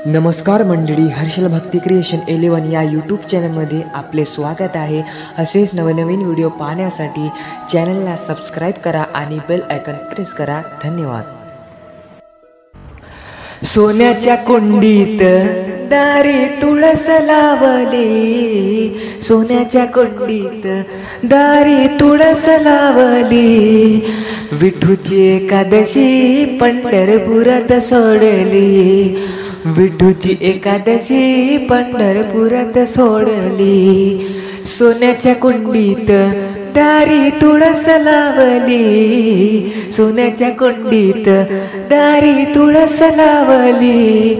नमस्कार मंडळी, हर्षल भक्ती क्रिएशन 11 या यूट्यूब चॅनलमध्ये आपले स्वागत आहे। असेच नवनवीन व्हिडिओ पाहण्यासाठी चॅनलला सबस्क्राईब करा आणि बेल आयकॉन प्रेस करा। धन्यवाद। सोन्याच्या कुंडीत दारी तुळस लावली, सोन्याच्या कुंडीत दारी तुळस लावली, विठूची एकादशी पंढरपुरात सोडली, विठूची एकादशी पंढरपुरात सोडली, सोन्याच्या कुंडीत दारी तुळस लावली, सोन्याच्या कुंडीत दारी तुळस लावली,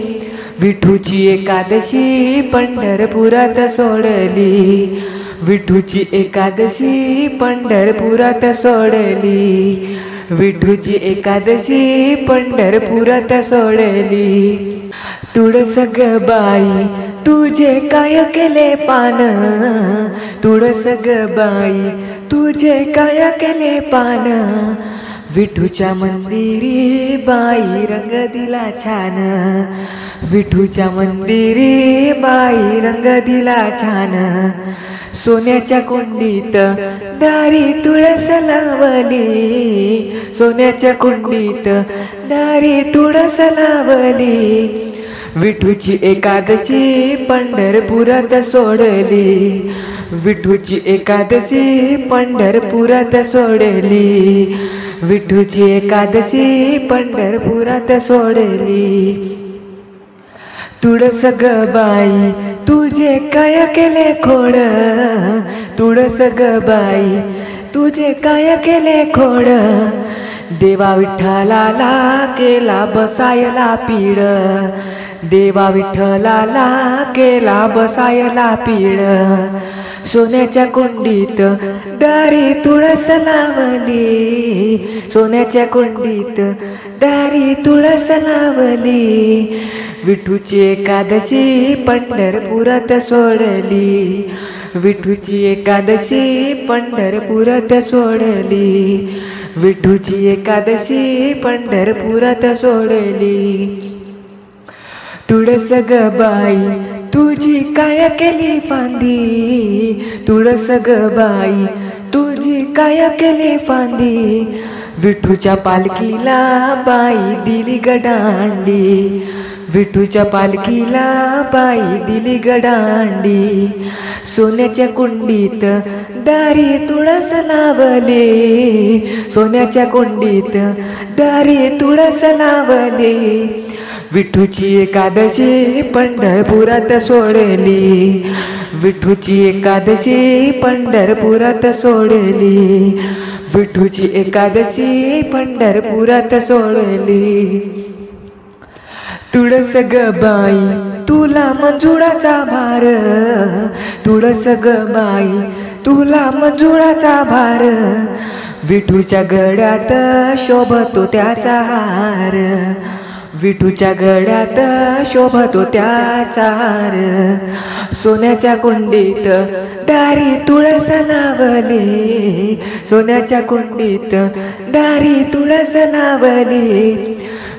विठूची एकादशी पंढरपुरात सोडली, विठूची एकादशी पंढरपुरात सोडली, विठूची एकादशी पंढरपुरात सोडली। तुळस ग बाई तुझे काय केले पान, तुळस ग बाई तुझे काय केले पान, विठूच्या मंदिरी बाई रंग दिला छान, विठूच्या मंदिरी बाई रंग दिला छान, सोन्याच्या कुंडीत दारी तुळस लावली, सोन्याच्या कुंडीत दारी तुळस लावली, विठूची एकादशी पंढरपुरात सोडली, विठूची एकादशी पंढरपुरात सोडली, विठूची एकादशी पंढरपुरात सोडली। तुळस ग बाई तुझे काय केले खोड, तुळस ग बाई तुझे काय केले खोड, देवा विठ्ठलाला केला बसायला पीड, देवा विठ्ठलाला केला बसायला पीड, सोन्याच्या कुंडीत दारी तुळस लावली, सोन्याच्या कुंडीत दारी तुळस लावली, विठूची एकादशी पंढरपुरात सोडली, विठूची एकादशी पंढरपुरात सोडली, विठूची एकादशी पंढरपुरात सोडली। तुळस ग बाई तुझी काय केली फांदी, तुळस ग बाई तुझी काय केली फांदी, विठूच्या पालखीला बाई दिली गडांडी, विठूच्या पालखीला बाई दिली गडांडी, सोन्याच्या कुंडीत दारी तुळस लावली, सोन्याच्या कुंडीत दारी तुळस लावली, विठूची एकादशी पंढरपुरात सोडली, विठूची एकादशी पंढरपुरात सोडली, विठूची एकादशी पंढरपुरात सोडली। तुळस ग बाई तुला मंजुळाचा भार, तुळस ग बाई तुला मंजुळाचा भार, विठूच्या गळ्यात शोभतो त्याचा हार, विठूच्या गळ्यात शोभतो त्याचा हार, सोन्याच्या कुंडीत दारी तुळस लावली, सोन्याच्या कुंडीत दारी तुळस लावली,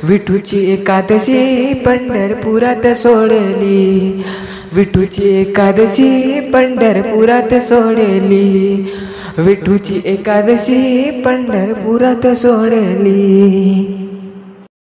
विठूची एकादशी पंढरपुरात सोडली, विठूची एकादशी पंढरपुरात सोडली, विठूची एकादशी पंढरपुरात सोडली।